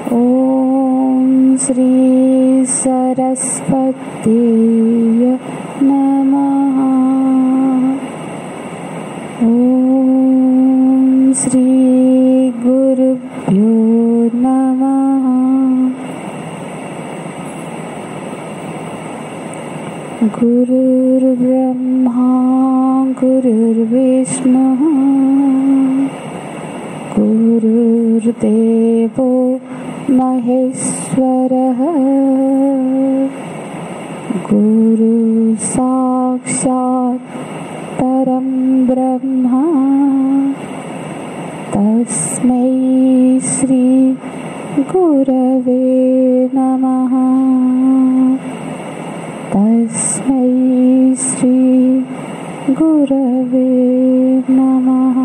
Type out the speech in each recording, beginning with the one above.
ओम श्री सरस्वती नमः। ओम श्री गुरुभ्यो नमः। गुरुर्ब्रह्मा गुरुर्विष्णुः गुरुर्देवो महेश्वरः गुरु साक्षात् परं ब्रह्म तस्मै श्री गुरवे नमः। तस्मै श्री गुरवे नमः।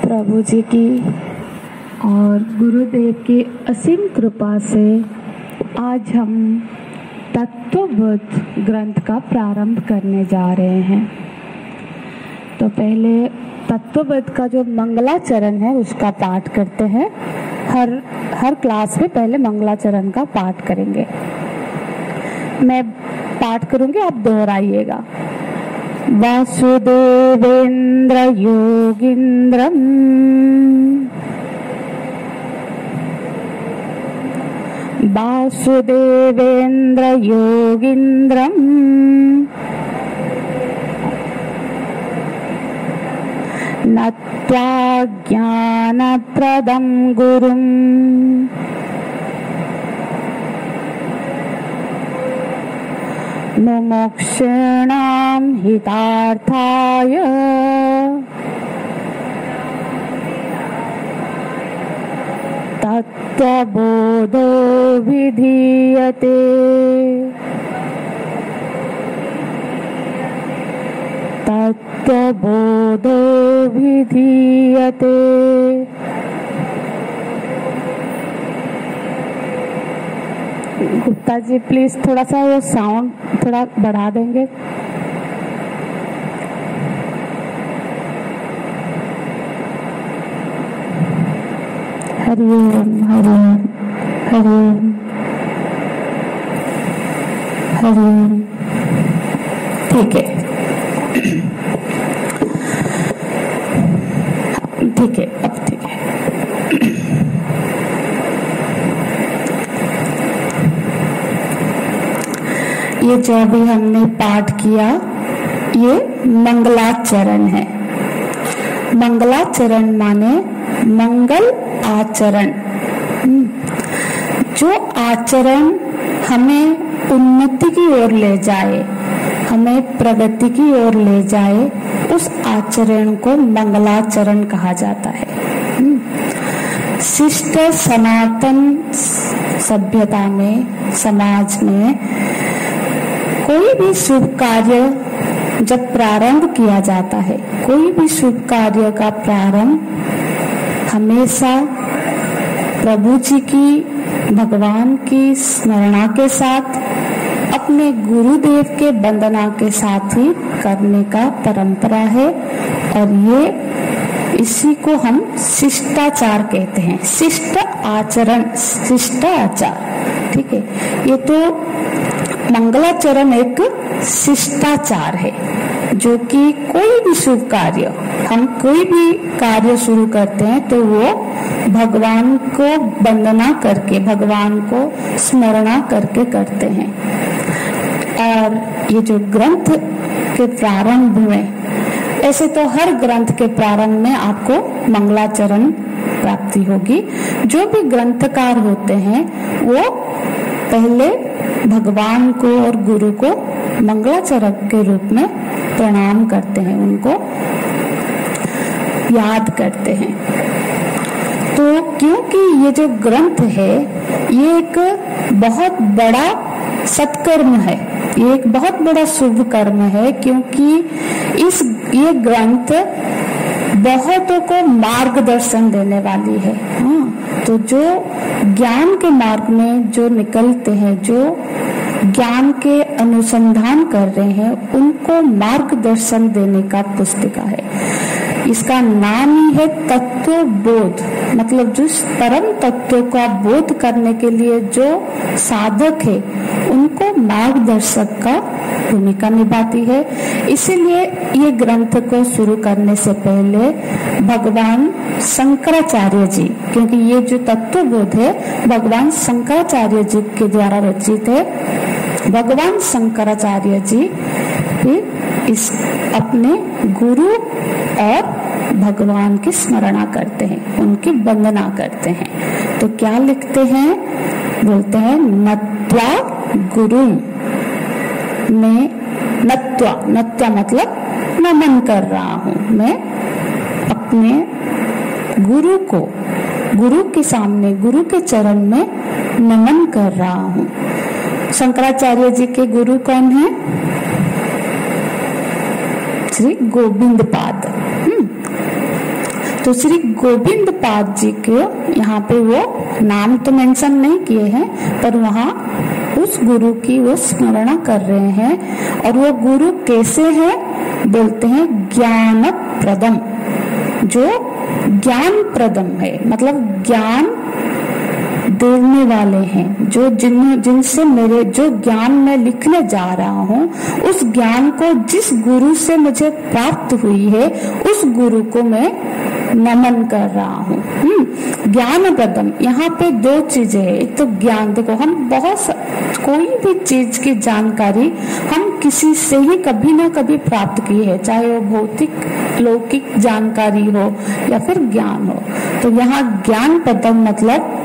प्रभु जी की और गुरुदेव की असीम कृपा से आज हम तत्वबोध ग्रंथ का प्रारंभ करने जा रहे हैं। तो पहले तत्वबोध का जो मंगलाचरण है उसका पाठ करते हैं। हर क्लास में पहले मंगलाचरण का पाठ करेंगे। मैं पाठ करूंगी, आप दोहराइएगा। वासुदेवेन्द्र योगीन्द्रम वासुदेवेन्द्र योगीन्द्रम नत्वा ज्ञानप्रदं गुरुम् मुमुक्षूणां हितार्थाय तत्त्वबोधो विधीयते। तत्त्वबोधो विधीयते। गुप्ता जी प्लीज थोड़ा सा वो साउंड थोड़ा बढ़ा देंगे। हरिओम हरिओम हरिओम हरिओम। ठीक है ठीक है, अब ठीक है। ये जो अभी हमने पाठ किया ये मंगलाचरण है। मंगलाचरण माने मंगल आचरण। जो आचरण हमें उन्नति की ओर ले जाए, हमें प्रगति की ओर ले जाए, उस आचरण को मंगलाचरण कहा जाता है। शिष्ट सनातन सभ्यता में, समाज में कोई भी शुभ कार्य जब प्रारंभ किया जाता है, कोई भी शुभ कार्य का प्रारंभ हमेशा प्रभु जी की, भगवान की स्मरणा के साथ, अपने गुरुदेव के वंदना के साथ ही करने का परंपरा है। और ये इसी को हम शिष्टाचार कहते हैं। शिष्ट आचरण, शिष्टाचार, ठीक है। ये तो मंगलाचरण एक शिष्टाचार है, जो कि कोई भी शुभ कार्य, हम कोई भी कार्य शुरू करते हैं तो वो भगवान को वंदना करके, भगवान को स्मरणा करके करते हैं। और ये जो ग्रंथ के प्रारंभ में, ऐसे तो हर ग्रंथ के प्रारंभ में आपको मंगलाचरण प्राप्ति होगी। जो भी ग्रंथकार होते हैं वो पहले भगवान को और गुरु को मंगलाचरण के रूप में प्रणाम करते हैं, उनको याद करते हैं। तो क्योंकि ये जो ग्रंथ है ये एक बहुत बड़ा सत्कर्म है, ये एक बहुत बड़ा शुभ कर्म है, क्योंकि ये ग्रंथ बहुतों को मार्गदर्शन देने वाली है। तो जो ज्ञान के मार्ग में जो निकलते हैं, जो ज्ञान के अनुसंधान कर रहे हैं, उनको मार्गदर्शन देने का पुस्तिका है। इसका नाम ही है तत्व बोध, मतलब जिस परम तत्व का बोध करने के लिए जो साधक है उनको मार्गदर्शक का भूमिका निभाती है। इसीलिए ये ग्रंथ को शुरू करने से पहले भगवान शंकराचार्य जी, क्योंकि ये जो तत्व बोध है भगवान शंकराचार्य जी के द्वारा रचित है, भगवान शंकराचार्य जी इस अपने गुरु और भगवान की स्मरणा करते हैं, उनकी वंदना करते हैं। तो क्या लिखते हैं, बोलते हैं नत्वा गुरु में, नत्वा मतलब नमन कर रहा हूँ, मैं अपने गुरु को, गुरु के सामने, गुरु के चरण में नमन कर रहा हूँ। शंकराचार्य जी के गुरु कौन है? श्री गोविंद पाद। तो श्री गोविंद पाद जी के यहाँ पे वो नाम तो मेंशन नहीं किए हैं, पर वहाँ उस गुरु की वो स्मरणा कर रहे हैं। और वो गुरु कैसे है? बोलते हैं ज्ञान प्रदम, जो ज्ञान प्रदम है, मतलब ज्ञान देने वाले हैं, जो जिनसे मेरे जो ज्ञान मैं लिखने जा रहा हूँ, उस ज्ञान को जिस गुरु से मुझे प्राप्त हुई है उस गुरु को मैं नमन कर रहा हूँ। ज्ञान प्रदम, यहाँ पे दो चीजें है। एक तो ज्ञान, देखो हम कोई भी चीज की जानकारी हम किसी से ही कभी ना कभी प्राप्त की है, चाहे वो भौतिक लौकिक जानकारी हो या फिर ज्ञान हो। तो यहाँ ज्ञान प्रदम मतलब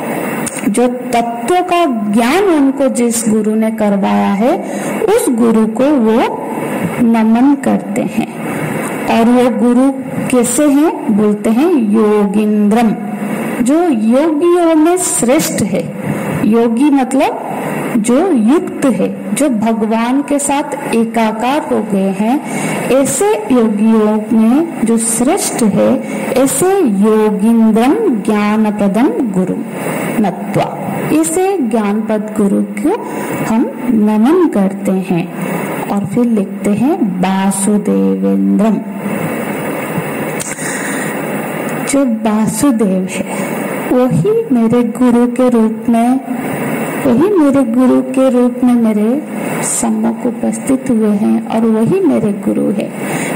जो तत्व का ज्ञान उनको जिस गुरु ने करवाया है उस गुरु को वो नमन करते हैं। और वो गुरु कैसे हैं? बोलते हैं योगिंद्रम, जो योगियों में श्रेष्ठ है। योगी मतलब जो युक्त है, जो भगवान के साथ एकाकार हो गए हैं, ऐसे योगियों में जो श्रेष्ठ है, ऐसे योगिंद्रम ज्ञान प्रदम गुरु नत्वा, इसे ज्ञानपद गुरु को हम नमन करते हैं। और फिर लिखते हैं वासुदेवेंद्रम, जो वासुदेव है वही मेरे गुरु के रूप में, वही मेरे गुरु के रूप में मेरे सम्मुख उपस्थित हुए हैं और वही मेरे गुरु है।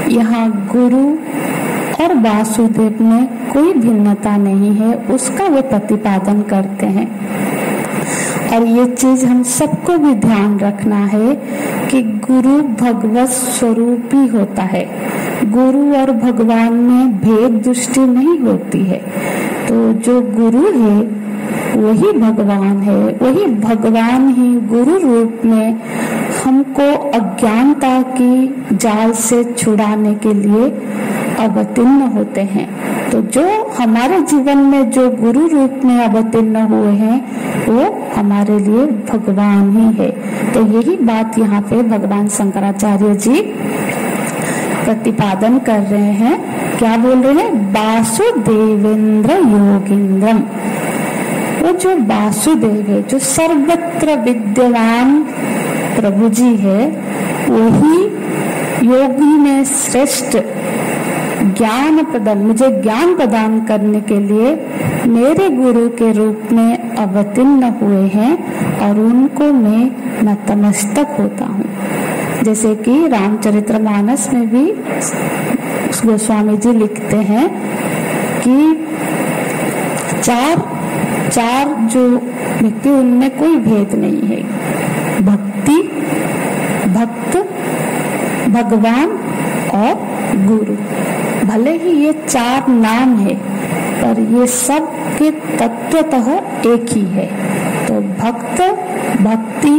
यहाँ गुरु और वासुदेव में कोई भिन्नता नहीं है, उसका वो प्रतिपादन करते हैं। और ये चीज हम सबको भी ध्यान रखना है कि गुरु भगवत स्वरूप ही होता है, गुरु और भगवान में भेद दृष्टि नहीं होती है। तो जो गुरु है वही भगवान है, वही भगवान ही गुरु रूप में हमको अज्ञानता की जाल से छुड़ाने के लिए अवतीर्ण होते हैं। तो जो हमारे जीवन में जो गुरु रूप में अवतीर्ण हुए हैं वो हमारे लिए भगवान ही है। तो यही बात यहाँ पे भगवान शंकराचार्य जी प्रतिपादन कर रहे हैं। क्या बोल रहे हैं? वासुदेवेंद्र योगिंद्रम, वो जो वासुदेव है, जो सर्वत्र विद्यमान प्रभु जी है, वही योगी में श्रेष्ठ ज्ञान प्रदान, मुझे ज्ञान प्रदान करने के लिए मेरे गुरु के रूप में अवतीर्ण हुए हैं और उनको मैं नतमस्तक होता हूँ। जैसे कि रामचरितमानस में भी गोस्वामी जी लिखते हैं कि चार जो व्यक्ति उनमें कोई भेद नहीं है, भक्ति, भक्त, भगवान और गुरु। भले ही ये चार नाम है पर ये सब के तत्वतः एक ही है। तो भक्त, भक्ति,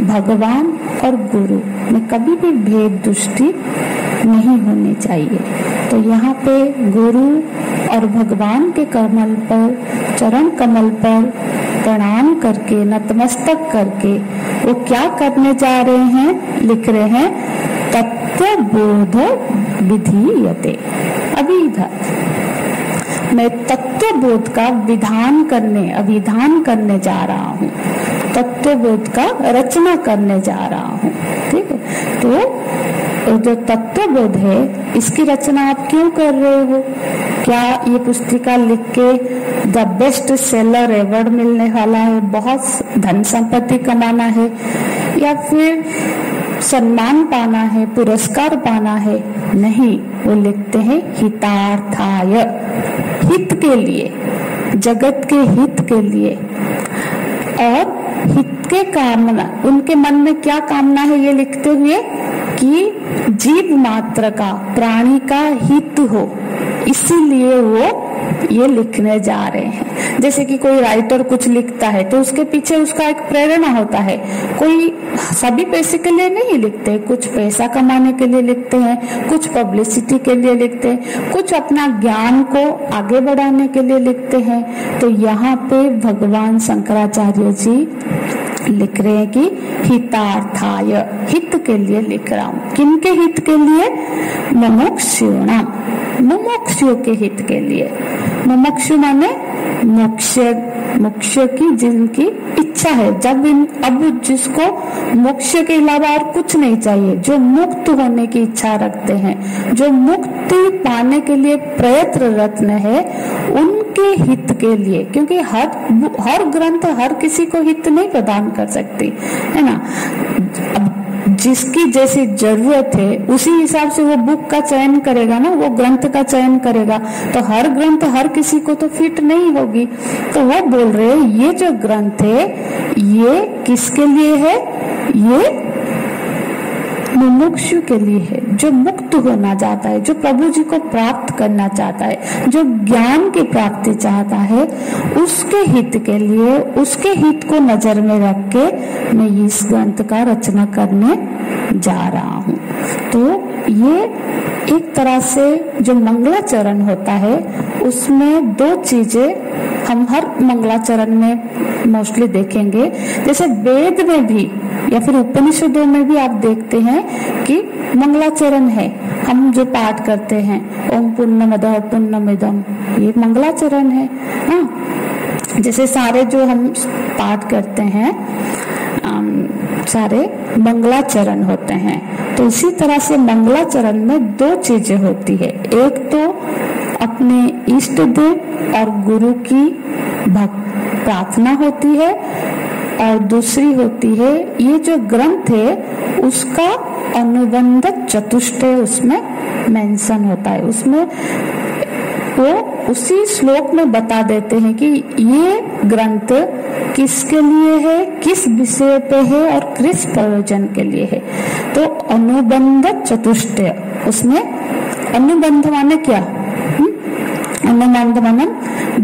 भगवान और गुरु में कभी भी भेद दृष्टि नहीं होनी चाहिए। तो यहाँ पे गुरु और भगवान के कमल पर, चरण कमल पर प्रणाम करके, नतमस्तक करके वो क्या करने जा रहे हैं? लिख रहे हैं तत्व बोध विधीयते। अभी इधर मैं तत्वबोध का अभिधान करने जा रहा हूँ, तत्वबोध का रचना करने जा रहा हूँ। ठीक है, तो जो तत्वबोध है इसकी रचना आप क्यों कर रहे हो? क्या ये पुस्तिका लिख के द बेस्ट सेलर अवार्ड मिलने वाला है, बहुत धन संपत्ति कमाना है, या फिर सम्मान पाना है, पुरस्कार पाना है? नहीं, वो लिखते हैं हितार्थाय, हित के लिए, जगत के हित के लिए। और हित के कामना, उनके मन में क्या कामना है ये लिखते हुए कि जीव मात्र का, प्राणी का हित हो, इसीलिए वो ये लिखने जा रहे हैं। जैसे कि कोई राइटर कुछ लिखता है तो उसके पीछे उसका एक प्रेरणा होता है। कोई सभी पैसे के लिए नहीं लिखते, कुछ पैसा कमाने के लिए लिखते हैं, कुछ पब्लिसिटी के लिए लिखते हैं, कुछ अपना ज्ञान को आगे बढ़ाने के लिए लिखते हैं। तो यहाँ पे भगवान शंकराचार्य जी लिख रहे हैं कि हितार्थाय, हित के लिए लिख रहा हूँ। किनके हित के लिए? मुमुक्षुणाम, मुमुक्षु के हित के लिए। मुमुक्षु माने मोक्ष की जिनकी इच्छा है, अब जिसको मोक्ष के अलावा और कुछ नहीं चाहिए, जो मुक्त होने की इच्छा रखते हैं, जो मुक्ति पाने के लिए प्रयत्नरत है, उनके हित के लिए। क्योंकि हर ग्रंथ हर किसी को हित नहीं प्रदान कर सकती है ना। अब जिसकी जैसी जरूरत है उसी हिसाब से वो बुक का चयन करेगा ना, वो ग्रंथ का चयन करेगा। तो हर ग्रंथ हर किसी को तो फिट नहीं होगी। तो वो बोल रहे हैं ये जो ग्रंथ है ये किसके लिए है? ये मुमुक्षु के लिए है, जो मुक्त होना चाहता है, जो प्रभु जी को प्राप्त करना चाहता है, जो ज्ञान की प्राप्ति चाहता है, उसके हित के लिए, उसके हित को नजर में रख के मैं इस ग्रंथ का रचना करने जा रहा हूँ। तो ये एक तरह से जो मंगलाचरण होता है उसमें दो चीजें हम हर मंगलाचरण में मोस्टली देखेंगे। जैसे वेद में भी या फिर उपनिषदों में भी आप देखते हैं कि मंगलाचरण है। हम जो पाठ करते हैं ओम पूर्णमदः पूर्णमिदं, ये मंगलाचरण है। हाँ, जैसे सारे जो हम पाठ करते हैं सारे मंगलाचरण होते हैं। तो इसी तरह से मंगलाचरण में दो चीजें होती है। एक तो अपने इष्ट देव और गुरु की प्रार्थना होती है, और दूसरी होती है ये जो ग्रंथ है उसका अनुबंध चतुष्टय उसमें मेंशन होता है। उसमें वो उसी श्लोक में बता देते हैं कि ये ग्रंथ किसके लिए है, किस विषय पे है और किस प्रयोजन के लिए है। तो अनुबंध चतुष्टय, उसमें अनुबंध माने क्या? अनुबंध माने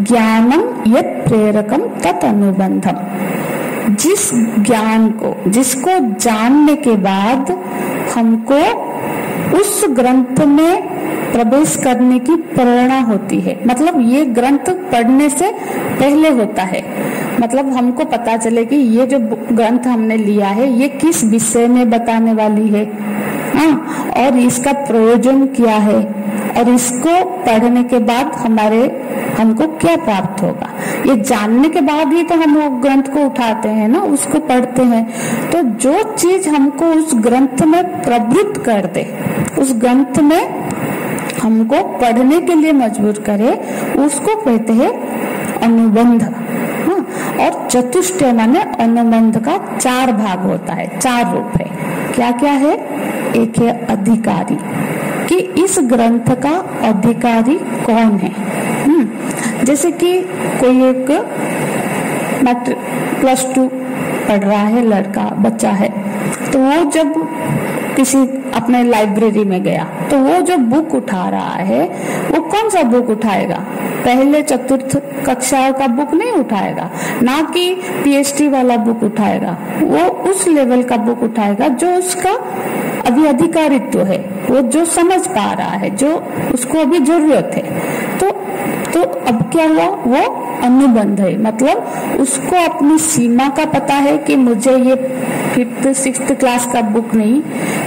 ज्ञानम यत् प्रेरकम तत् अनुबंधम। जिस ज्ञान को, जिसको जानने के बाद हमको उस ग्रंथ में प्रवेश करने की प्रेरणा होती है। मतलब ये ग्रंथ पढ़ने से पहले होता है। मतलब हमको पता चले कि ये जो ग्रंथ हमने लिया है ये किस विषय में बताने वाली है, हाँ, और इसका प्रयोजन क्या है, और इसको पढ़ने के बाद हमको क्या प्राप्त होगा। ये जानने के बाद ही तो हम वो ग्रंथ को उठाते हैं ना, उसको पढ़ते हैं। तो जो चीज हमको उस ग्रंथ में प्रवृत्त कर दे, उस ग्रंथ में हमको पढ़ने के लिए मजबूर करे, उसको कहते हैं अनुबंध। हाँ, और चतुष्टय माने अनुबंध का 4 भाग होता है, 4 रूप है। क्या क्या है? एक है अधिकारी, कि इस ग्रंथ का अधिकारी कौन है। जैसे कि कोई एक +2 पढ़ रहा है लड़का, बच्चा है, तो वो जब किसी अपने लाइब्रेरी में गया तो वो जो बुक उठा रहा है वो कौन सा बुक उठाएगा? पहले चतुर्थ कक्षा का बुक नहीं उठाएगा, ना कि PhD वाला बुक उठाएगा। वो उस लेवल का बुक उठाएगा जो उसका अभी अधिकारित्व है, वो जो समझ पा रहा है, जो उसको अभी जरूरत है। तो अब क्या हुआ? वो अनुबंध है। मतलब उसको अपनी सीमा का पता है कि मुझे ये 5th 6th क्लास का बुक नहीं,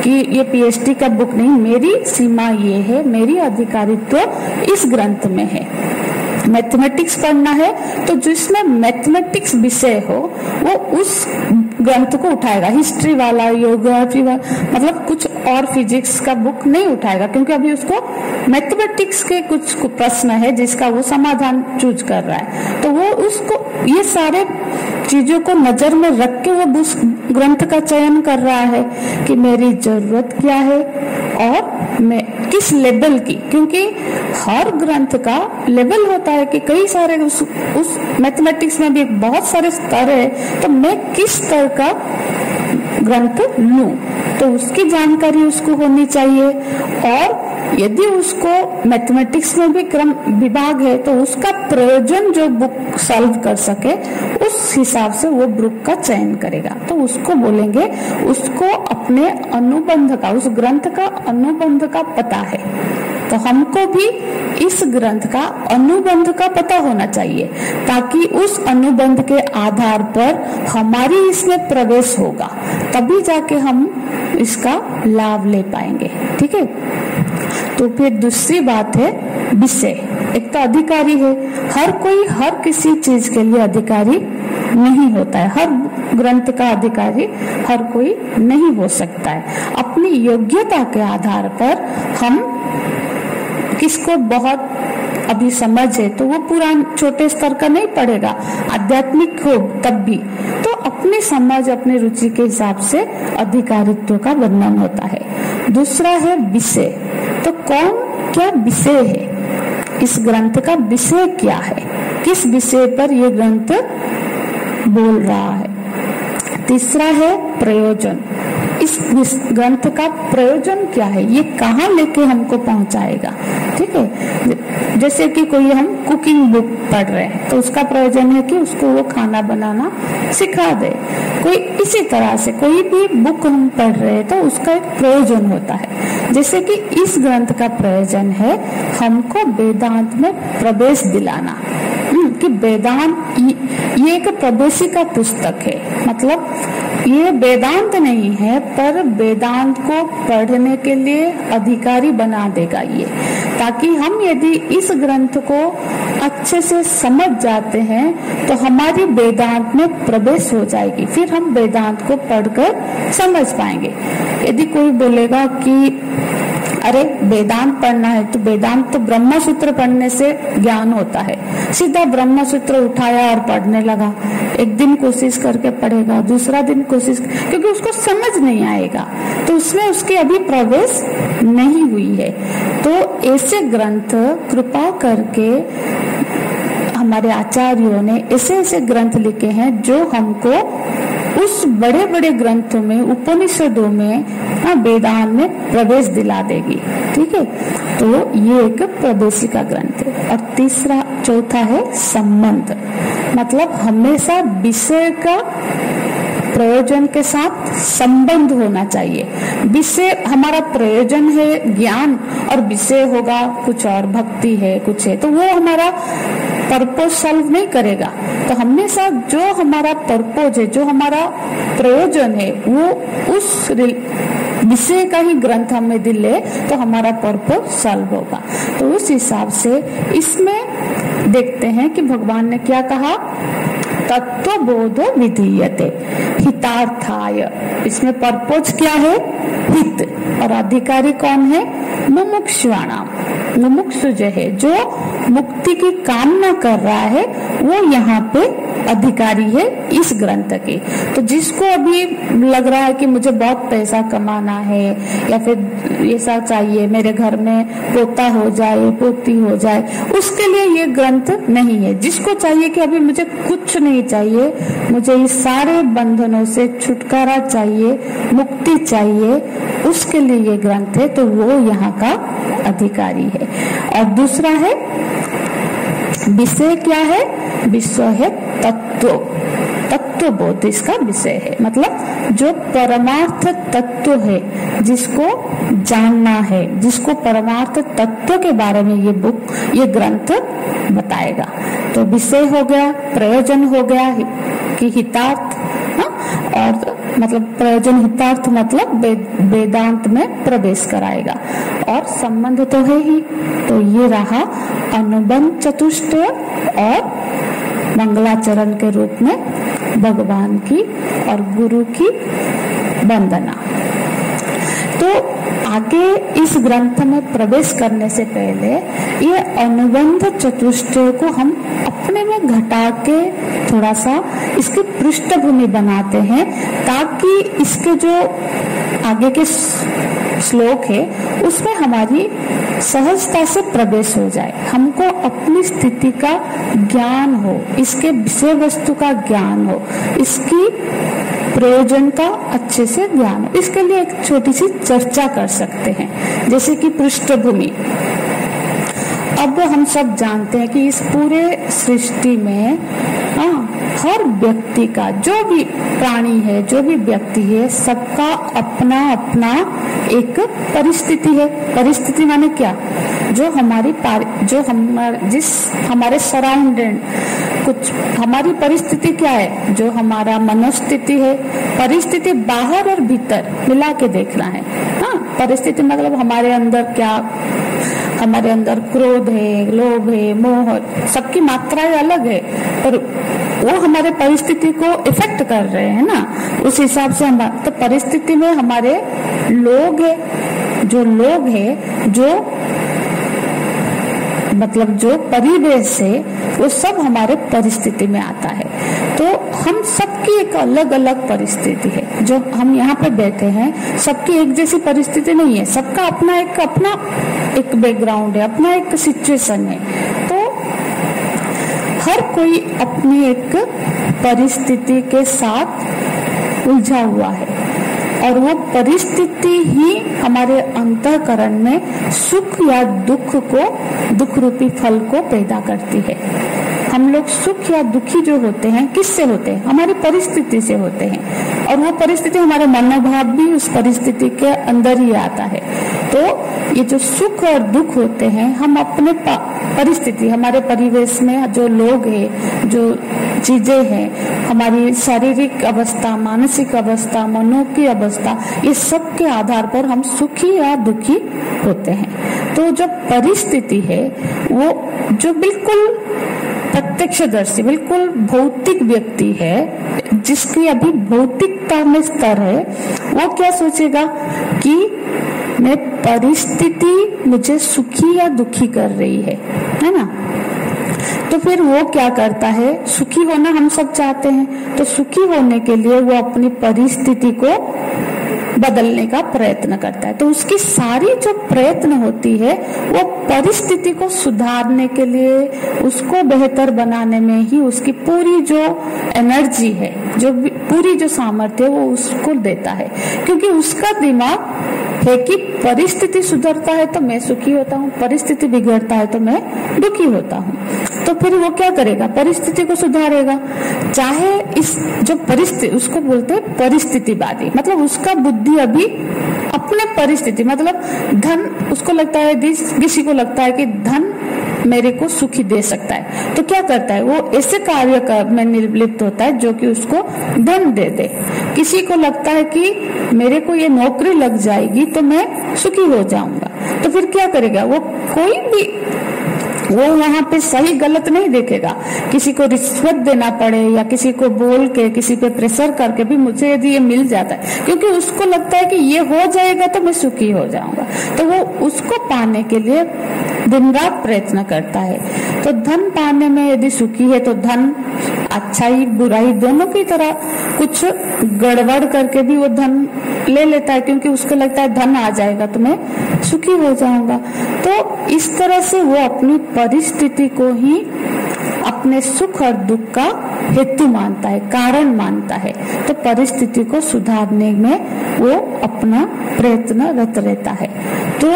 कि ये PhD का बुक नहीं, मेरी सीमा ये है, मेरी अधिकारित्व इस ग्रंथ में है। मैथमेटिक्स पढ़ना है तो जिसमें मैथमेटिक्स विषय हो वो उस ग्रंथ को उठाएगा। हिस्ट्री वाला, ज्योग्राफी वाला, मतलब कुछ और फिजिक्स का बुक नहीं उठाएगा, क्योंकि अभी उसको मैथमेटिक्स के कुछ प्रश्न है जिसका वो समाधान चूज कर रहा है। तो वो उसको ये सारे चीजों को नजर में रख के वो उस ग्रंथ का चयन कर रहा है कि मेरी जरूरत क्या है और मैं किस लेवल की, क्योंकि हर ग्रंथ का लेवल होता है कि कई सारे उस मैथमेटिक्स में भी बहुत सारे स्तर है, तो मैं किस स्तर का ग्रंथ लूं, तो उसकी जानकारी उसको होनी चाहिए। और यदि उसको मैथमेटिक्स में भी क्रम विभाग है तो उसका प्रयोजन जो बुक सॉल्व कर सके उस हिसाब से वो बुक का चयन करेगा। तो उसको बोलेंगे, उसको अपने अनुबंध का, उस ग्रंथ का अनुबंध का पता है। तो हमको भी इस ग्रंथ का अनुबंध का पता होना चाहिए, ताकि उस अनुबंध के आधार पर हमारी इसमें प्रवेश होगा, तभी जाके हम इसका लाभ ले पाएंगे। ठीक है। तो फिर दूसरी बात है विषय। एक तो अधिकारी है, हर कोई हर किसी चीज के लिए अधिकारी नहीं होता है, हर ग्रंथ का अधिकारी हर कोई नहीं हो सकता है। अपनी योग्यता के आधार पर हम किसको बहुत अभी समझ है तो वो पूरा छोटे स्तर का नहीं पढ़ेगा, आध्यात्मिक हो तब भी, तो अपनी समझ अपनी रुचि के हिसाब से अधिकारित्व का वर्णन होता है। दूसरा है विषय। तो कौन क्या विषय है, इस ग्रंथ का विषय क्या है, किस विषय पर यह ग्रंथ बोल रहा है। तीसरा है प्रयोजन। इस ग्रंथ का प्रयोजन क्या है, ये कहाँ लेके हमको पहुंचाएगा। ठीक है। जैसे कि कोई हम कुकिंग बुक पढ़ रहे हैं तो उसका प्रयोजन है कि उसको वो खाना बनाना सिखा दे। कोई इसी तरह से कोई भी बुक हम पढ़ रहे हैं तो उसका एक प्रयोजन होता है। जैसे कि इस ग्रंथ का प्रयोजन है हमको वेदांत में प्रवेश दिलाना, कि वेदांत ये एक प्रवेशिका पुस्तक है, मतलब ये वेदांत नहीं है पर वेदांत को पढ़ने के लिए अधिकारी बना देगा ये, ताकि हम यदि इस ग्रंथ को अच्छे से समझ जाते हैं तो हमारी वेदांत में प्रवेश हो जाएगी, फिर हम वेदांत को पढ़कर समझ पाएंगे। यदि कोई बोलेगा कि अरे वेदांत पढ़ना है तो वेदांत तो ब्रह्म सूत्र पढ़ने से ज्ञान होता है, सीधा ब्रह्म सूत्र उठाया और पढ़ने लगा, एक दिन कोशिश करके पढ़ेगा, दूसरा दिन कोशिश, क्योंकि उसको समझ नहीं आएगा तो उसमें उसकी अभी प्रवेश नहीं हुई है। तो ऐसे ग्रंथ कृपा करके हमारे आचार्यों ने ऐसे ऐसे ग्रंथ लिखे हैं जो हमको उस बड़े बड़े ग्रंथों में, उपनिषदों में, वेदांत में प्रवेश दिला देगी। ठीक है। तो ये एक प्रवेशिका ग्रंथ है। और चौथा है संबंध, मतलब हमेशा विषय का प्रयोजन के साथ संबंध होना चाहिए। विषय हमारा प्रयोजन है ज्ञान और विषय होगा कुछ और, भक्ति है कुछ है, तो वो हमारा पर्पज सॉल्व नहीं करेगा। तो हमेशा जो हमारा पर्पज है, जो हमारा प्रयोजन है, वो उस विषय का ही ग्रंथ हमें दिले तो हमारा पर्पज सॉल्व होगा। तो उस हिसाब से इसमें देखते हैं कि भगवान ने क्या कहा, तत्व बोध विधीयते हितार्थाय। इसमें पर्पज क्या है, हित, और अधिकारी कौन है, मुमुक्षुवाणाम। मुमुक्षु जो है, जो मुक्ति की कामना कर रहा है, वो यहाँ पे अधिकारी है इस ग्रंथ के। तो जिसको अभी लग रहा है कि मुझे बहुत पैसा कमाना है या फिर ऐसा चाहिए, मेरे घर में पोता हो जाए, पोती हो जाए, उसके लिए ये ग्रंथ नहीं है। जिसको चाहिए कि अभी मुझे कुछ नहीं चाहिए, मुझे इस सारे बंधनों से छुटकारा चाहिए, मुक्ति चाहिए, उसके लिए ये ग्रंथ है, तो वो यहाँ का अधिकारी है। और दूसरा है विषय क्या है, विषय है तत्व, तत्व बोध इसका विषय है, मतलब जो परमार्थ तत्व है, जिसको जानना है, जिसको परमार्थ तत्व के बारे में ये बुक, ये ग्रंथ बताएगा। तो विषय हो गया, प्रयोजन हो गया कि हितार्थ, और मतलब प्रयोजन हितार्थ मतलब वेदांत में प्रवेश कराएगा। और संबंध तो है ही, तो ये रहा अनुबंध चतुष्टय और मंगलाचरण के रूप में भगवान की और गुरु की वंदना। तो आगे इस ग्रंथ में प्रवेश करने से पहले ये अनुबंध चतुष्टय को हम अपने में घटा के थोड़ा सा इसकी पृष्ठभूमि बनाते हैं, ताकि इसके जो आगे के श्लोक है उसमें हमारी सहजता से प्रवेश हो जाए, हमको अपनी स्थिति का ज्ञान हो, इसके विषय वस्तु का ज्ञान हो, इसकी प्रयोजन का अच्छे से ज्ञान हो। इसके लिए एक छोटी सी चर्चा कर सकते हैं, जैसे कि पृष्ठभूमि। अब हम सब जानते हैं कि इस पूरे सृष्टि में हर व्यक्ति का, जो भी प्राणी है, जो भी व्यक्ति है, सबका अपना अपना एक परिस्थिति है। परिस्थिति माने क्या? जो हमारे सराउंडिंग कुछ हमारी परिस्थिति क्या है, जो हमारा मनोस्थिति है। परिस्थिति बाहर और भीतर मिला के देखना है। परिस्थिति मतलब हमारे अंदर क्या, हमारे अंदर क्रोध है, लोभ है, मोह, सबकी मात्राएं अलग है, पर वो हमारे परिस्थिति को इफेक्ट कर रहे हैं ना, उस हिसाब से हम। तो परिस्थिति में हमारे लोग है, जो लोग है, जो मतलब जो परिवेश है, वो सब हमारे परिस्थिति में आता है। तो हम सबकी एक अलग अलग परिस्थिति है। जो हम यहाँ पे बैठे हैं, सबकी एक जैसी परिस्थिति नहीं है, सबका अपना एक बैकग्राउंड है, अपना एक सिचुएशन है। तो हर कोई अपनी एक परिस्थिति के साथ उलझा हुआ है, और वो परिस्थिति ही हमारे अंतःकरण में सुख या दुख रूपी फल को पैदा करती है। हम लोग सुख या दुखी जो होते हैं, किससे होते हैं? हमारी परिस्थिति से होते हैं, और वो परिस्थिति, हमारे मनोभाव भी उस परिस्थिति के अंदर ही आता है। तो ये जो सुख और दुख होते हैं, हम अपने परिस्थिति, हमारे परिवेश में जो लोग हैं, जो चीजें हैं, हमारी शारीरिक अवस्था, मानसिक अवस्था, मनो की अवस्था, ये सब के आधार पर हम सुखी या दुखी होते हैं। तो जो परिस्थिति है, वो जो बिल्कुल प्रत्यक्षदर्शी, बिल्कुल भौतिक व्यक्ति है, जिसकी अभी भौतिकता में स्तर है, वो क्या सोचेगा कि मैं परिस्थिति मुझे सुखी या दुखी कर रही है ना। तो फिर वो क्या करता है? सुखी होना हम सब चाहते हैं, तो सुखी होने के लिए वो अपनी परिस्थिति को बदलने का प्रयत्न करता है। तो उसकी सारी जो प्रयत्न होती है, वो परिस्थिति को सुधारने के लिए, उसको बेहतर बनाने में ही उसकी पूरी जो एनर्जी है, जो पूरी जो सामर्थ्य है, वो उसको देता है। क्योंकि उसका दिमाग है कि परिस्थिति सुधरता है तो मैं सुखी होता हूँ, परिस्थिति बिगड़ता है तो मैं दुखी होता हूँ। तो फिर वो क्या करेगा? परिस्थिति को सुधारेगा। चाहे इस जो परिस्थिति, उसको बोलते हैं परिस्थितिवादी, मतलब उसका बुद्धि अभी अपने परिस्थिति, मतलब धन, उसको लगता है, किसी को लगता है कि धन मेरे को सुखी दे सकता है, तो क्या करता है? वो ऐसे कार्य में निर्लिप्त होता है जो कि उसको धन दे दे। किसी को लगता है कि मेरे को ये नौकरी लग जाएगी तो मैं सुखी हो जाऊंगा, तो फिर क्या करेगा? वो कोई भी, वो वहां पे सही गलत नहीं देखेगा। किसी को रिश्वत देना पड़े या किसी को बोल के, किसी पे प्रेशर करके भी मुझे यदि ये मिल जाता है, क्योंकि उसको लगता है कि ये हो जाएगा तो मैं सुखी हो जाऊंगा, तो वो उसको पाने के लिए दिन रात प्रयत्न करता है। तो धन पाने में यदि सुखी है, तो धन अच्छाई बुराई दोनों की तरह कुछ गड़बड़ करके भी वो धन ले लेता है, क्योंकि उसको लगता है धन आ जाएगा तो मैं सुखी हो जाऊंगा। तो इस तरह से वो अपनी परिस्थिति को ही अपने सुख और दुख का हेतु मानता है, कारण मानता है। तो परिस्थिति को सुधारने में वो अपना प्रयत्नरत रहता है। तो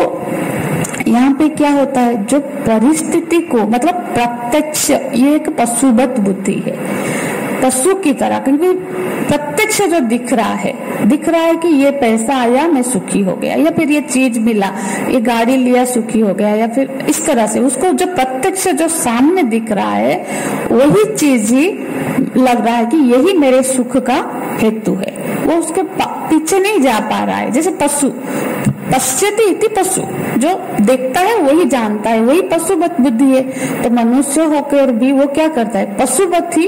यहाँ पे क्या होता है? जो परिस्थिति को, मतलब प्रत्यक्ष, ये एक पशुवत बुद्धि है, पशु की तरह, क्योंकि प्रत्यक्ष जो दिख रहा है कि ये पैसा आया मैं सुखी हो गया, या फिर ये चीज मिला, ये गाड़ी लिया सुखी हो गया, या फिर इस तरह से उसको जो प्रत्यक्ष जो सामने दिख रहा है, वही चीज ही लग रहा है कि यही मेरे सुख का हेतु है, वो उसके पीछे नहीं जा पा रहा है। जैसे पशु, पश्यति इति पशु, जो देखता है वही जानता है, वही पशुवत बुद्धि है। तो मनुष्य होकर भी वो क्या करता है, पशुवत ही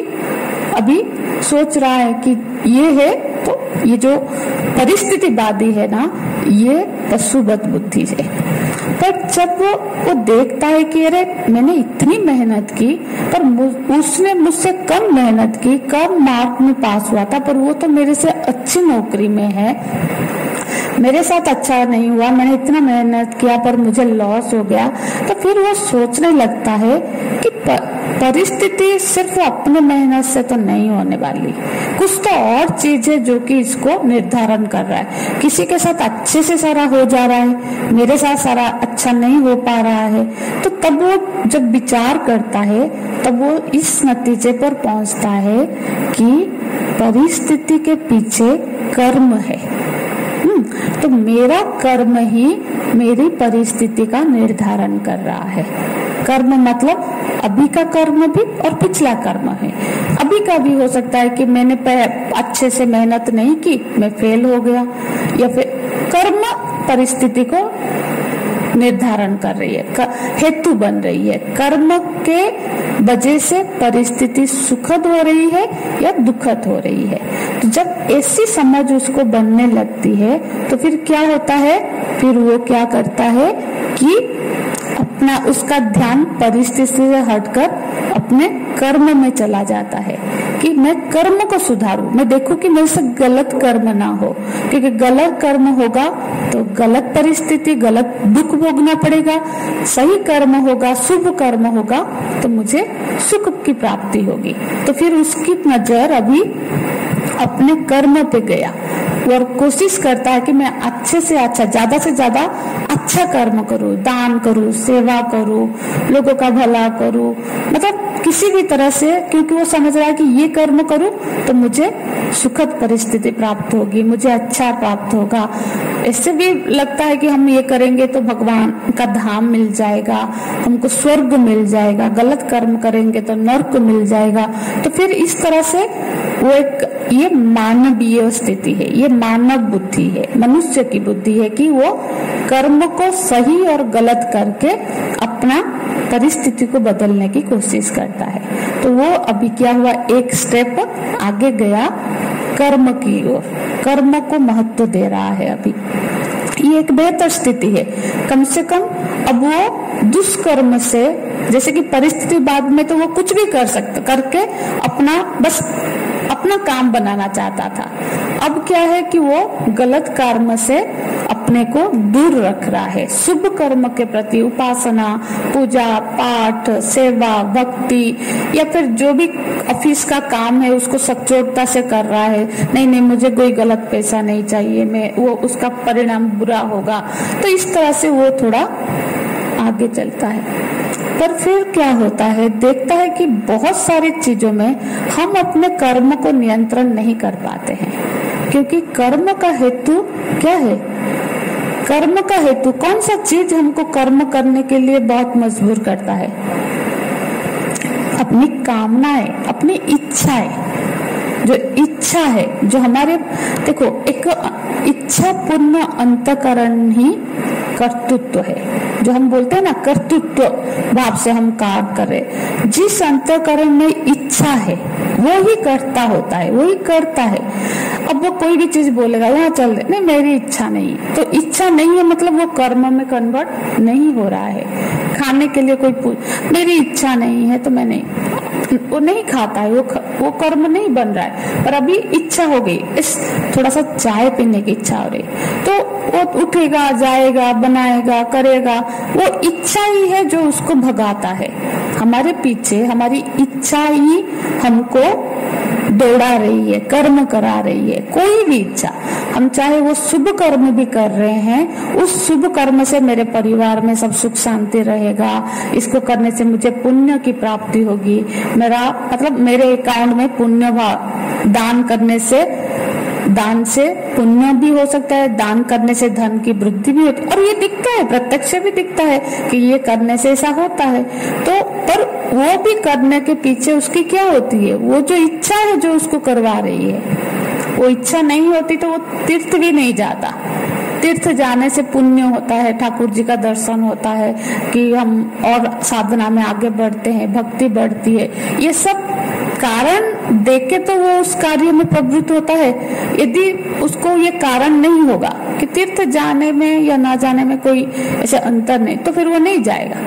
अभी सोच रहा है कि ये है। तो ये जो परिस्थितिवादी है ना, ये पशुवत बुद्धि है। पर जब वो देखता है कि अरे मैंने इतनी मेहनत की पर उसने मुझसे कम मेहनत की, कम मार्क में पास हुआ था, पर वो तो मेरे से अच्छी नौकरी में है, मेरे साथ अच्छा नहीं हुआ, मैंने इतना मेहनत किया पर मुझे लॉस हो गया। तो फिर वो सोचने लगता है कि परिस्थिति सिर्फ अपने मेहनत से तो नहीं होने वाली, कुछ तो और चीज है जो कि इसको निर्धारण कर रहा है। किसी के साथ अच्छे से सारा हो जा रहा है, मेरे साथ सारा अच्छा नहीं हो पा रहा है। तो तब वो जब विचार करता है तब वो इस नतीजे पर पहुंचता है कि परिस्थिति के पीछे कर्म है। तो मेरा कर्म ही मेरी परिस्थिति का निर्धारण कर रहा है। कर्म मतलब अभी का कर्म भी और पिछला कर्म है। अभी का भी हो सकता है कि मैंने अच्छे से मेहनत नहीं की, मैं फेल हो गया, या फिर कर्म परिस्थिति को निर्धारण कर रही है, हेतु बन रही है। कर्म के वजह से परिस्थिति सुखद हो रही है या दुखद हो रही है। तो जब ऐसी समझ उसको बनने लगती है तो फिर क्या होता है, फिर वो क्या करता है कि अपना उसका ध्यान परिस्थिति से हटकर अपने कर्म में चला जाता है कि मैं कर्म को सुधारूं, मैं देखूं कि मेरे से गलत कर्म ना हो, क्योंकि गलत कर्म होगा तो गलत परिस्थिति, गलत दुख भोगना पड़ेगा। सही कर्म होगा, शुभ कर्म होगा तो मुझे सुख की प्राप्ति होगी। तो फिर उसकी नजर अभी अपने कर्म पे गया और कोशिश करता है कि मैं अच्छे से अच्छा, ज्यादा से ज्यादा अच्छा कर्म करूं, दान करूं, सेवा करूं, लोगों का भला करूं, मतलब किसी भी तरह से, क्योंकि वो समझ रहा है कि ये कर्म करूं तो मुझे सुखद परिस्थिति प्राप्त होगी, मुझे अच्छा प्राप्त होगा। इससे भी लगता है कि हम ये करेंगे तो भगवान का धाम मिल जाएगा, हमको स्वर्ग मिल जाएगा, गलत कर्म करेंगे तो नर्क मिल जाएगा। तो फिर इस तरह से वो एक, ये मानवीय स्थिति है, ये मानव बुद्धि है, मनुष्य की बुद्धि है कि वो कर्म को सही और गलत करके अपना परिस्थिति को बदलने की कोशिश करता है। तो वो अभी क्या हुआ, एक स्टेप आगे गया कर्म की ओर, कर्म को महत्व दे रहा है। अभी ये एक बेहतर स्थिति है, कम से कम अब वो दुष्कर्म से, जैसे कि परिस्थिति बाद में तो वो कुछ भी कर सकता, करके अपना बस अपना काम बनाना चाहता था। अब क्या है कि वो गलत कर्म से अपने को दूर रख रहा है, शुभ कर्म के प्रति उपासना, पूजा पाठ, सेवा, भक्ति, या फिर जो भी ऑफिस का काम है उसको सच्चोटता से कर रहा है। नहीं नहीं, मुझे कोई गलत पैसा नहीं चाहिए, मैं वो उसका परिणाम बुरा होगा। तो इस तरह से वो थोड़ा आगे चलता है। पर फिर क्या होता है, देखता है कि बहुत सारी चीजों में हम अपने कर्म को नियंत्रण नहीं कर पाते हैं, क्योंकि कर्म का हेतु क्या है, कर्म का हेतु कौन सा चीज हमको कर्म करने के लिए बहुत मजबूर करता है, अपनी कामनाएं, अपनी इच्छाएं। जो इच्छा है, जो हमारे, देखो एक इच्छा पूर्ण अंतकरण ही कर्तृत्व है, जो हम बोलते हैं ना कर्तृत्व भाव से हम काम कर रहे। जिस अंतकरण में इच्छा है वो ही करता होता है, वही करता है। अब वो कोई भी चीज बोलेगा यहाँ चल रहे, नहीं मेरी इच्छा नहीं, तो इच्छा नहीं है मतलब वो कर्म में कन्वर्ट नहीं हो रहा है। खाने के लिए कोई मेरी इच्छा नहीं है तो मैं नहीं, वो नहीं खाता है, वो कर्म नहीं बन रहा है। पर अभी इच्छा हो गई, इस थोड़ा सा चाय पीने की इच्छा हो रही, तो वो उठेगा, जाएगा, बनाएगा, करेगा। वो इच्छा ही है जो उसको भगाता है। हमारे पीछे हमारी इच्छा ही हमको दौड़ा रही है, कर्म करा रही है। कोई भी इच्छा, हम चाहे वो शुभ कर्म भी कर रहे हैं, उस शुभ कर्म से मेरे परिवार में सब सुख शांति रहेगा, इसको करने से मुझे पुण्य की प्राप्ति होगी, मेरा मतलब मेरे अकाउंट में पुण्य, दान करने से, दान से पुण्य भी हो सकता है, दान करने से धन की वृद्धि भी होती है। और ये दिखता है, प्रत्यक्ष भी दिखता है कि ये करने से ऐसा होता है। तो पर वो भी करने के पीछे उसकी क्या होती है, वो जो इच्छा है जो उसको करवा रही है। वो इच्छा नहीं होती तो वो तीर्थ भी नहीं जाता। तीर्थ जाने से पुण्य होता है, ठाकुर जी का दर्शन होता है कि हम और साधना में आगे बढ़ते हैं, भक्ति बढ़ती है। ये सब कारण देखे तो वो उस कार्य में प्रवृत्त होता है। यदि उसको ये कारण नहीं होगा कि तीर्थ जाने में या ना जाने में कोई ऐसे अंतर नहीं, तो फिर वो नहीं जाएगा,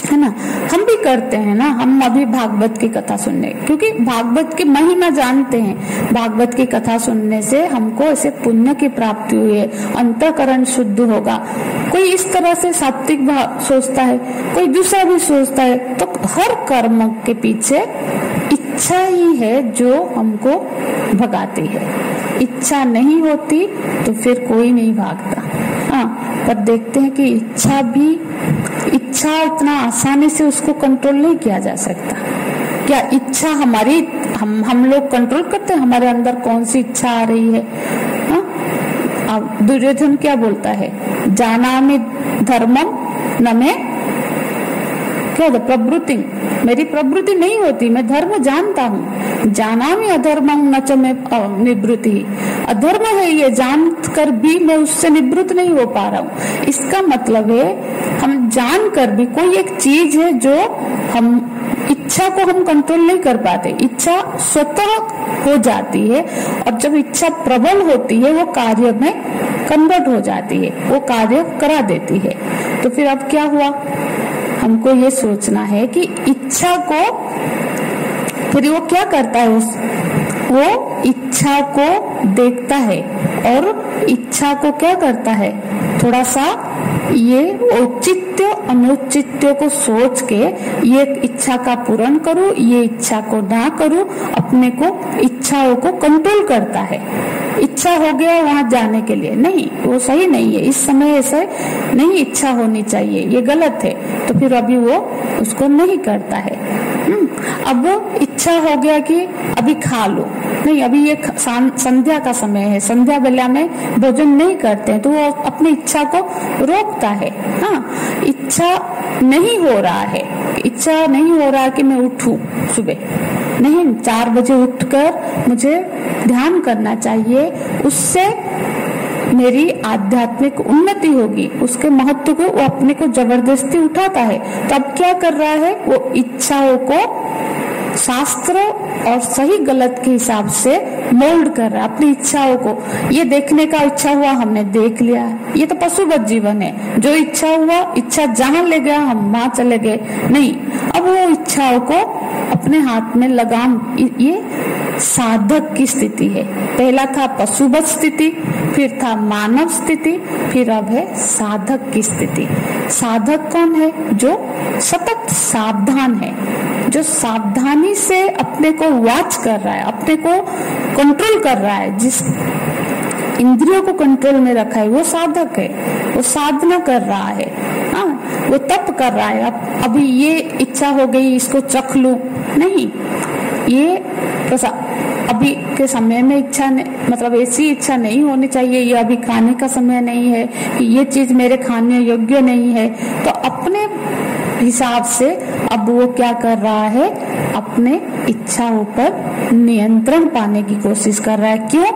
है ना। हम भी करते हैं ना, हम अभी भागवत की कथा सुनने, क्योंकि भागवत की महिमा जानते हैं। भागवत की कथा सुनने से हमको ऐसे पुण्य की प्राप्ति हुई है, अंतःकरण शुद्ध होगा। कोई इस तरह से सात्विक सोचता है, कोई दूसरा भी सोचता है। तो हर कर्म के पीछे इच्छा ही है जो हमको भगाती है। इच्छा नहीं होती तो फिर कोई नहीं भागता। हाँ, पर देखते हैं कि इच्छा इतना आसानी से उसको कंट्रोल नहीं किया जा सकता। क्या इच्छा हमारी हम लोग कंट्रोल करते हैं? हमारे अंदर कौन सी इच्छा आ रही है? हाँ, अब दुर्योधन क्या बोलता है, जानामि धर्मम न में क्या होता, प्रवृत्ति, मेरी प्रवृत्ति नहीं होती, मैं धर्म जानता हूँ। जानामि अधर्मम न च में निवृत्ति, अधर्म है ये जान कर भी मैं उससे निवृत्त नहीं हो पा रहा हूँ। इसका मतलब है हम जान कर भी कोई एक चीज है जो हम इच्छा को हम कंट्रोल नहीं कर पाते। इच्छा स्वतः हो जाती है और जब इच्छा प्रबल होती है वो कार्य में कन्वर्ट हो जाती है, वो कार्य करा देती है। तो फिर अब क्या हुआ, हमको ये सोचना है कि इच्छा को फिर वो क्या करता है, वो इच्छा को देखता है और इच्छा को क्या करता है, थोड़ा सा ये औचित्य अनुचित्य को सोच के ये इच्छा का पूर्ण करूं, ये इच्छा को ना करूं, अपने को इच्छाओं को कंट्रोल करता है। इच्छा हो गया वहां जाने के लिए, नहीं, वो सही नहीं है, इस समय ऐसे नहीं इच्छा होनी चाहिए, ये गलत है। तो फिर अभी वो उसको नहीं करता है। अब इच्छा हो गया कि अभी खा लो, नहीं, अभी ये संध्या का समय है, संध्या बेला में भोजन नहीं करते हैं, तो वो अपनी इच्छा को रोकता है। हाँ, इच्छा नहीं हो रहा है, इच्छा नहीं हो रहा कि मैं उठूं सुबह, नहीं, 4 बजे उठकर मुझे ध्यान करना चाहिए, उससे मेरी आध्यात्मिक उन्नति होगी, उसके महत्व को वो अपने को जबरदस्ती उठाता है। तो अब क्या कर रहा है, वो इच्छाओं को शास्त्र और सही गलत के हिसाब से मोल्ड कर रहा है अपनी इच्छाओं को। ये देखने का इच्छा हुआ, हमने देख लिया, ये तो पशुवत जीवन है। जो इच्छा हुआ, इच्छा जहां ले गया हम वहां चले गए, नहीं, अब वो इच्छाओं को अपने हाथ में लगाम, ये साधक की स्थिति है। पहला था पशुवत स्थिति, फिर था मानव स्थिति, फिर अब है साधक की स्थिति। साधक कौन है? जो सतत सावधान है, जो सावधानी से अपने को वॉच कर रहा है, अपने को कंट्रोल कर रहा है, जिस इंद्रियों को कंट्रोल में रखा है, वो साधक है। वो साधना कर रहा है, हाँ, वो तप कर रहा है। अब अभी ये इच्छा हो गई, इसको चख लूं, नहीं, ये अभी के समय में इच्छा मतलब ऐसी इच्छा नहीं होनी चाहिए, ये अभी खाने का समय नहीं है, कि ये चीज मेरे खाने योग्य नहीं है। तो अपने हिसाब से अब वो क्या कर रहा है, अपने इच्छाओं पर नियंत्रण पाने की कोशिश कर रहा है। क्यों?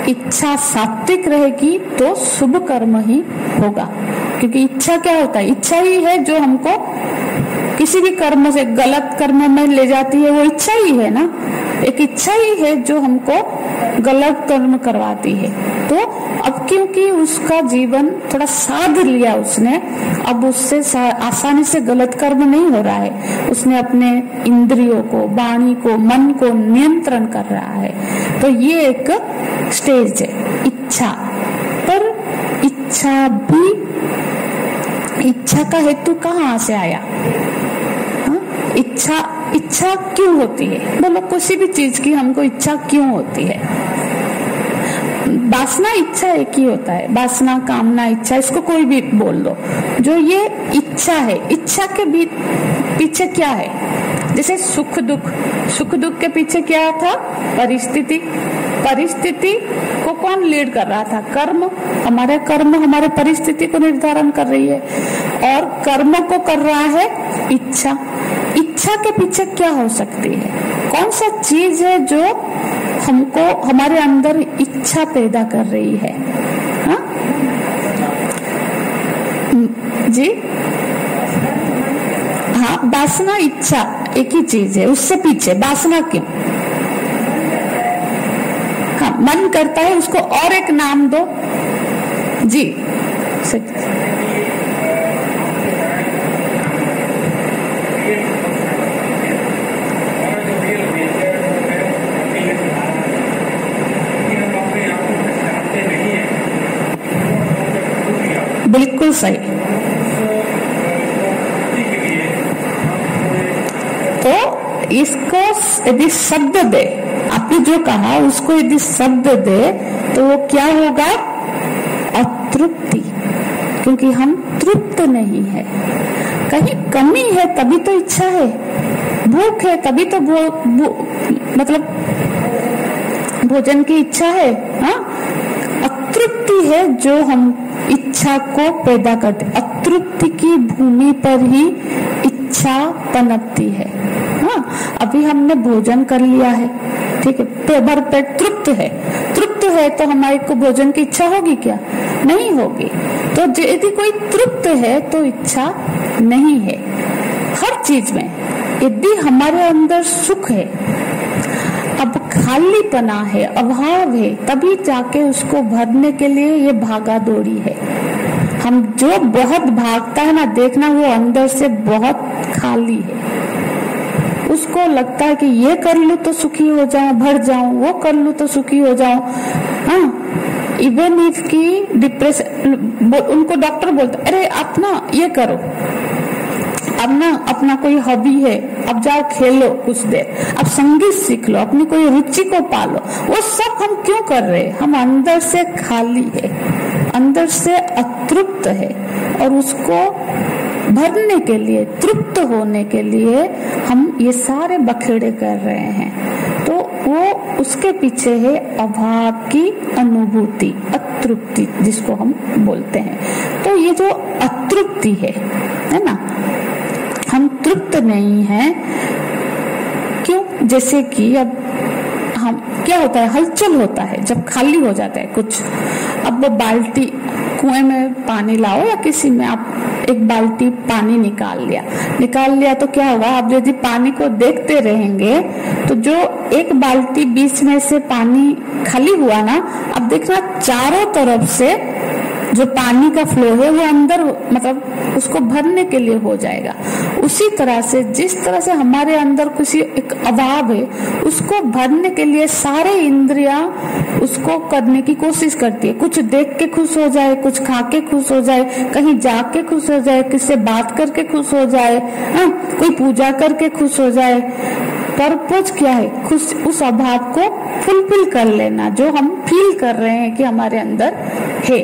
इच्छा सात्विक रहेगी तो शुभ कर्म ही होगा, क्योंकि इच्छा क्या होता है, इच्छा ही है जो हमको किसी भी कर्म से, गलत कर्म में ले जाती है, वो इच्छा ही है ना। एक इच्छा ही है जो हमको गलत कर्म करवाती है। तो अब क्योंकि उसका जीवन थोड़ा साध लिया उसने, अब उससे आसानी से गलत कर्म नहीं हो रहा है, उसने अपने इंद्रियों को, वाणी को, मन को नियंत्रण कर रहा है। तो ये एक स्टेज है इच्छा। पर इच्छा का हेतु कहाँ से आया? इच्छा क्यों होती है? बोलो, किसी भी चीज की हमको इच्छा क्यों होती है? वासना इच्छा एक ही होता है, वासना, कामना, इच्छा, इसको कोई भी बोल दो। जो ये इच्छा है, इच्छा के पीछे क्या है? जैसे सुख दुख के पीछे क्या था? परिस्थिति को कौन लीड कर रहा था? कर्म हमारे परिस्थिति को निर्धारण कर रही है, और कर्म को कर रहा है इच्छा। इच्छा के पीछे क्या हो सकती है? कौन सा चीज है जो हमको हमारे अंदर इच्छा पैदा कर रही है? हा? जी हाँ, वासना इच्छा एक ही चीज है, उससे पीछे वासना क्यों? हाँ, मन करता है, उसको और एक नाम दो जी। बिल्कुल सही। तो इसको यदि शब्द दे, आपने जो कहा उसको यदि शब्द दे तो वो क्या होगा? अतृप्ति, क्योंकि हम तृप्त नहीं है। कहीं कमी है तभी तो इच्छा है, भूख है तभी तो मतलब भोजन की इच्छा है। हाँ, अतृप्ति है जो हम इच्छा को पैदा करते। अतृप्ति की भूमि पर ही इच्छा पनपती है। हाँ, अभी हमने भोजन कर लिया है, ठीक है, भर पेट तृप्त है, तृप्त है तो हमारे को भोजन की इच्छा होगी क्या? नहीं होगी। तो यदि कोई तृप्त है तो इच्छा नहीं है हर चीज में। यदि हमारे अंदर सुख है, अब खालीपना है, अभाव है, तभी जाके उसको भरने के लिए ये भागा दौड़ी है। हम जो बहुत भागता है ना, देखना वो अंदर से बहुत खाली है। उसको लगता है कि ये कर लूं तो सुखी हो जाऊं, भर जाऊं, वो कर लूं तो सुखी हो जाऊं। हाँ, इवन इफ की डिप्रेशन, उनको डॉक्टर बोलता अरे आप ना ये करो, अब ना अपना कोई हॉबी है, अब जाओ खेलो कुछ देर, अब संगीत सीख लो, अपनी कोई रुचि को पालो। वो सब हम क्यों कर रहे हैं? हम अंदर से खाली है, अंदर से अतृप्त है, और उसको भरने के लिए, तृप्त होने के लिए हम ये सारे बखेड़े कर रहे हैं। तो वो उसके पीछे है अभाव की अनुभूति, अतृप्ति जिसको हम बोलते हैं। तो ये जो अतृप्ति है ना, हम तृप्त नहीं हैं। क्यों? जैसे कि अब हम क्या होता है, हलचल होता है जब खाली हो जाता है कुछ। अब वो बाल्टी, कुएं में पानी लाओ या किसी में, आप एक बाल्टी पानी निकाल लिया तो क्या होगा? आप यदि पानी को देखते रहेंगे तो जो एक बाल्टी बीच में से पानी खाली हुआ ना, अब देखना चारों तरफ से जो पानी का फ्लो है वो अंदर, मतलब उसको भरने के लिए हो जाएगा। उसी तरह से जिस तरह से हमारे अंदर किसी एक अभाव है, उसको भरने के लिए सारे इंद्रियां उसको करने की कोशिश करती है। कुछ देख के खुश हो जाए, कुछ खा के खुश हो जाए, कहीं जाके खुश हो जाए, किससे बात करके खुश हो जाए, कोई पूजा करके खुश हो जाए। पर्पज क्या है? खुश, उस अभाव को फुलफिल कर लेना जो हम फील कर रहे हैं कि हमारे अंदर है।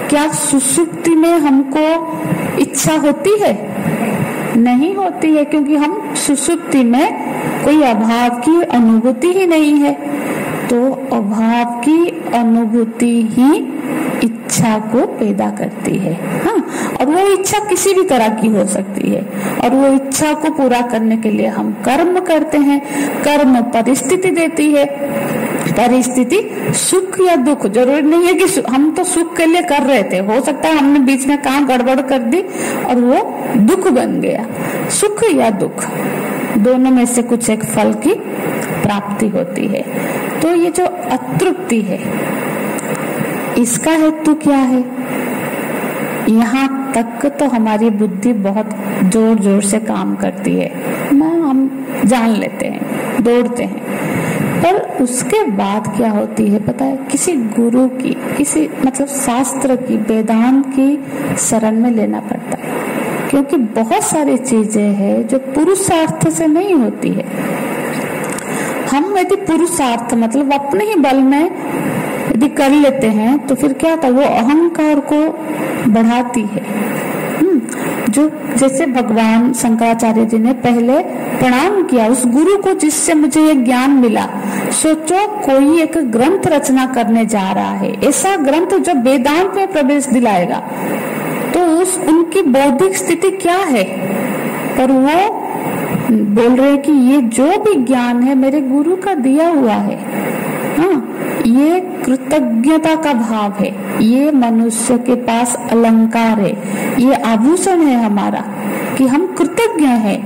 क्या सुसुप्ति में हमको इच्छा होती है? नहीं होती है, क्योंकि हम सुसुप्ति में कोई अभाव की अनुभूति ही नहीं है। तो अभाव की अनुभूति ही इच्छा को पैदा करती है। हाँ, और वो इच्छा किसी भी तरह की हो सकती है, और वो इच्छा को पूरा करने के लिए हम कर्म करते हैं। कर्म परिस्थिति देती है, परिस्थिति सुख या दुख, जरूरी नहीं है कि हम तो सुख के लिए कर रहे थे, हो सकता है हमने बीच में काम गड़बड़ कर दी और वो दुख बन गया। सुख या दुख दोनों में से कुछ एक फल की प्राप्ति होती है। तो ये जो अतृप्ति है, इसका हेतु क्या है? यहाँ तक तो हमारी बुद्धि बहुत जोर जोर से काम करती है ना, हम जान लेते हैं, दौड़ते हैं, पर उसके बाद क्या होती है पता है? किसी गुरु की, किसी मतलब शास्त्र की, वेदांत की शरण में लेना पड़ता है। क्योंकि बहुत सारी चीजें हैं जो पुरुषार्थ से नहीं होती है। हम यदि पुरुषार्थ मतलब अपने ही बल में यदि कर लेते हैं तो फिर क्या होता है? वो अहंकार को बढ़ाती है। जो जैसे भगवान शंकराचार्य जी ने पहले प्रणाम किया उस गुरु को जिससे मुझे ये ज्ञान मिला। सोचो कोई एक ग्रंथ रचना करने जा रहा है, ऐसा ग्रंथ जो वेदांत में प्रवेश दिलाएगा, तो उस उनकी बौद्धिक स्थिति क्या है? पर वो बोल रहे हैं कि ये जो भी ज्ञान है मेरे गुरु का दिया हुआ है। हाँ, ये कृतज्ञता का भाव है, ये मनुष्य के पास अलंकार है, ये आभूषण है हमारा कि हम कृतज्ञ हैं।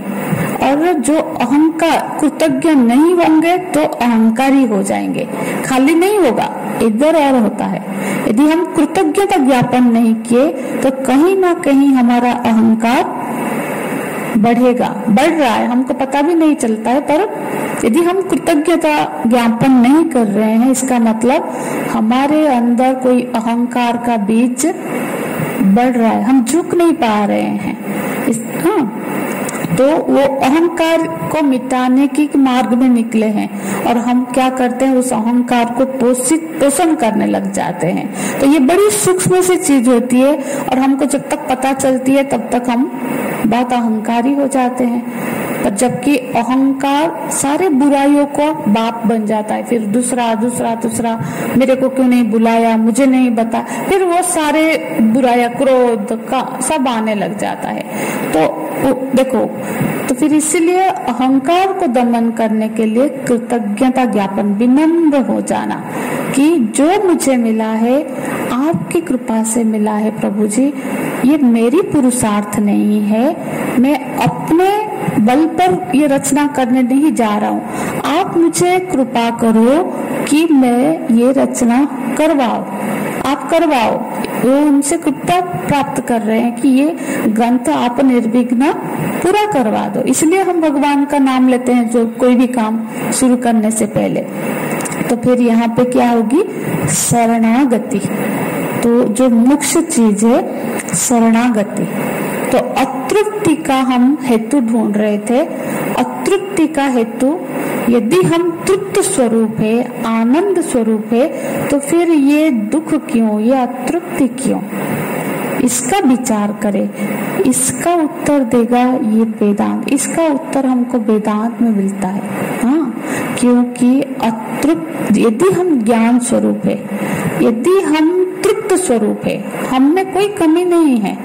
और जो अहंकार, कृतज्ञ नहीं होंगे तो अहंकारी हो जाएंगे, खाली नहीं होगा, इधर और होता है। यदि हम कृतज्ञता ज्ञापन नहीं किए तो कहीं ना कहीं हमारा अहंकार बढ़ेगा, बढ़ रहा है, हमको पता भी नहीं चलता है। पर यदि हम कृतज्ञता ज्ञापन नहीं कर रहे हैं, इसका मतलब हमारे अंदर कोई अहंकार का बीज बढ़ रहा है, हम झुक नहीं पा रहे हैं। हाँ, तो वो अहंकार को मिटाने की मार्ग में निकले हैं और हम क्या करते हैं, उस अहंकार को पोषण करने लग जाते हैं। तो ये बड़ी सूक्ष्म सी चीज होती है और हमको जब तक पता चलती है तब तक हम बहुत अहंकारी हो जाते हैं। पर जबकि अहंकार सारे बुराइयों को बाप बन जाता है, फिर दूसरा दूसरा दूसरा, मेरे को क्यों नहीं बुलाया, मुझे नहीं बता, फिर वो सारे बुराइयां, क्रोध का सब आने लग जाता है। तो देखो, तो फिर इसीलिए अहंकार को दमन करने के लिए कृतज्ञता ज्ञापन, विनम्र हो जाना कि जो मुझे मिला है आपकी कृपा से मिला है प्रभु जी, ये मेरी पुरुषार्थ नहीं है, मैं अपने बल पर ये रचना करने नहीं जा रहा हूँ, आप मुझे कृपा करो कि मैं ये रचना करवाओ, आप करवाओ। वो उनसे कृपा प्राप्त कर रहे हैं कि ये ग्रंथ आप निर्विघ्न पूरा करवा दो। इसलिए हम भगवान का नाम लेते हैं जो कोई भी काम शुरू करने से पहले। तो फिर यहाँ पे क्या होगी, शरणागति। तो जो मुख्य चीज है शरणागति। तो अतृप्ति का हम हेतु ढूंढ रहे थे। अतृप्ति का हेतु, यदि हम तृप्त स्वरूप है, आनंद स्वरूप है, तो फिर ये दुख क्यों, ये अतृप्ति क्यों, इसका विचार करें। इसका उत्तर देगा ये वेदांत, इसका उत्तर हमको वेदांत में मिलता है। हाँ, क्योंकि अतृप्त, यदि हम ज्ञान स्वरूप है, यदि हम तृप्त स्वरूप है, हम में कोई कमी नहीं है,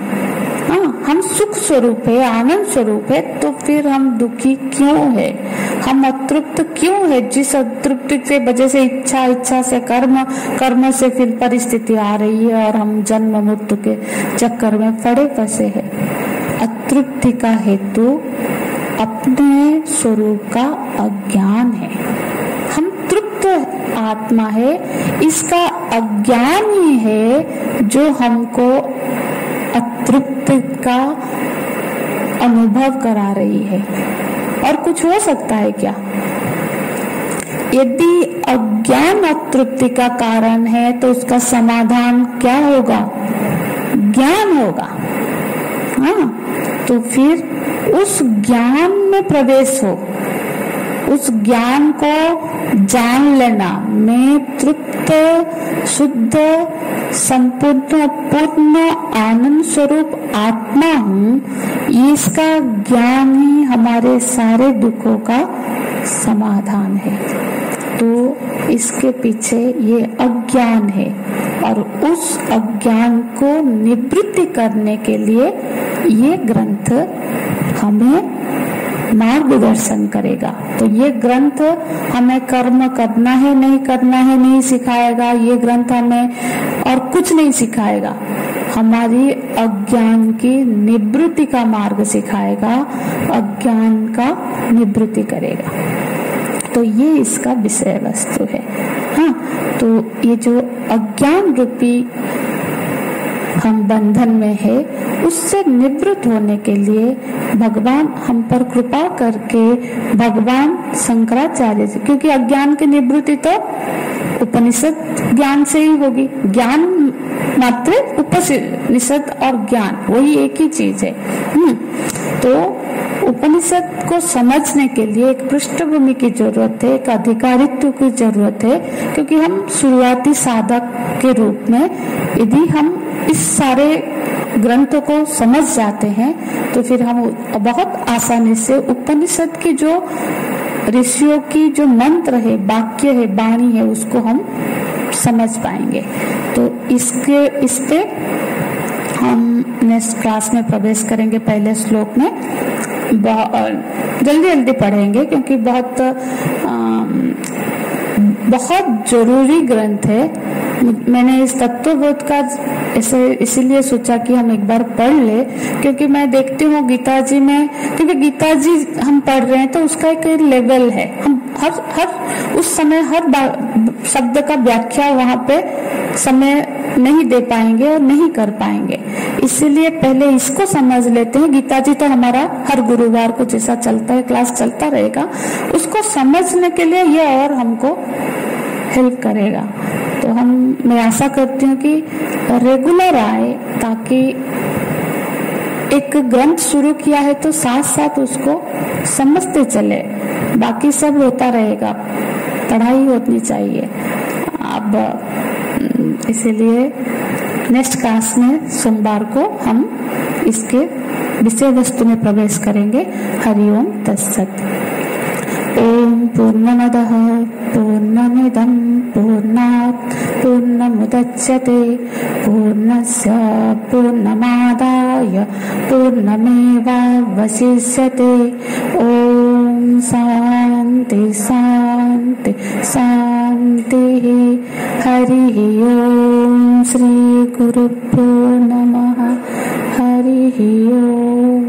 हाँ, हम सुख स्वरूप है, आनंद स्वरूप है, तो फिर हम दुखी क्यों है, हम अतृप्त क्यों है? जिस अतृप्ति के वजह से इच्छा, इच्छा से कर्म, कर्म से फिर परिस्थिति आ रही है और हम जन्म मृत्यु के चक्कर में पड़े फंसे हैं। अतृप्ति का हेतु अपने स्वरूप का अज्ञान है। हम तृप्त आत्मा है, इसका अज्ञान ही है जो हमको अतृप्त का अनुभव करा रही है। और कुछ हो सकता है क्या? यदि अज्ञान अतृप्ति का कारण है तो उसका समाधान क्या होगा? ज्ञान होगा। हाँ, तो फिर उस ज्ञान में प्रवेश हो, उस ज्ञान को जान लेना, मैं तृप्त, शुद्ध, संपूर्ण, पूर्ण आनंद स्वरूप आत्मा हूँ, इसका ज्ञान ही हमारे सारे दुखों का समाधान है। तो इसके पीछे ये अज्ञान है और उस अज्ञान को निवृत्ति करने के लिए ये ग्रंथ हमें मार्गदर्शन करेगा। तो ये ग्रंथ हमें कर्म करना है नहीं करना है नहीं सिखाएगा, ये ग्रंथ हमें और कुछ नहीं सिखाएगा, हमारी अज्ञान की निवृत्ति का मार्ग सिखाएगा, अज्ञान का निवृत्ति करेगा। तो ये इसका विषय वस्तु है। हाँ, तो ये जो अज्ञान रूपी हम बंधन में है, उससे निवृत्त होने के लिए भगवान हम पर कृपा करके, भगवान शंकराचार्य जी, क्योंकि अज्ञान की निवृत्ति तो उपनिषद ज्ञान से ही होगी। ज्ञान मात्र, उपनिषद और ज्ञान वही एक ही चीज है। तो उपनिषद को समझने के लिए एक पृष्ठभूमि की जरूरत है, एक अधिकारित्व की जरूरत है, क्योंकि हम शुरुआती साधक के रूप में यदि हम इस सारे ग्रंथों को समझ जाते हैं तो फिर हम बहुत आसानी से उपनिषद की जो ऋषियों की जो मंत्र है, वाक्य है, वाणी है, उसको हम समझ पाएंगे। तो इस पे हम नेक्स्ट क्लास में प्रवेश करेंगे, पहले श्लोक में। जल्दी जल्दी पढ़ेंगे, क्योंकि बहुत जरूरी ग्रंथ है। मैंने इस तत्वबोध का इसीलिए सोचा कि हम एक बार पढ़ ले, क्योंकि मैं देखती हूँ गीता जी में, क्योंकि गीता जी हम पढ़ रहे हैं तो उसका एक लेवल है। हम हर उस समय हर शब्द का व्याख्या वहाँ पे समय नहीं दे पाएंगे और नहीं कर पाएंगे, इसीलिए पहले इसको समझ लेते हैं। गीता जी तो हमारा हर गुरुवार को जैसा चलता है क्लास चलता रहेगा, उसको समझने के लिए ये और हमको हेल्प करेगा। तो मैं आशा करती हूँ कि रेगुलर आए, ताकि एक ग्रंथ शुरू किया है तो साथ साथ उसको समझते चले, बाकी सब होता रहेगा, पढ़ाई होनी चाहिए। अब इसीलिए नेक्स्ट क्लास में सोमवार को हम इसके विषय वस्तु में प्रवेश करेंगे। हरिओम तत्सत। ओम पूर्णमदः पूर्णमिदं पूर्णात् पूर्णमुदच्यते पूर्णस्य पूर्णमादाय पूर्णमेवावशिष्यते। ओम शांति शांति शांति। हरि ओम। श्री गुरुभ्यो नमः। हरि ओम।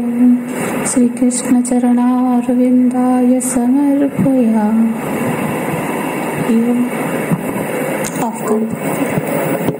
श्री कृष्ण चरणारविंदाय समर्पयामि। ऑफ कर दो।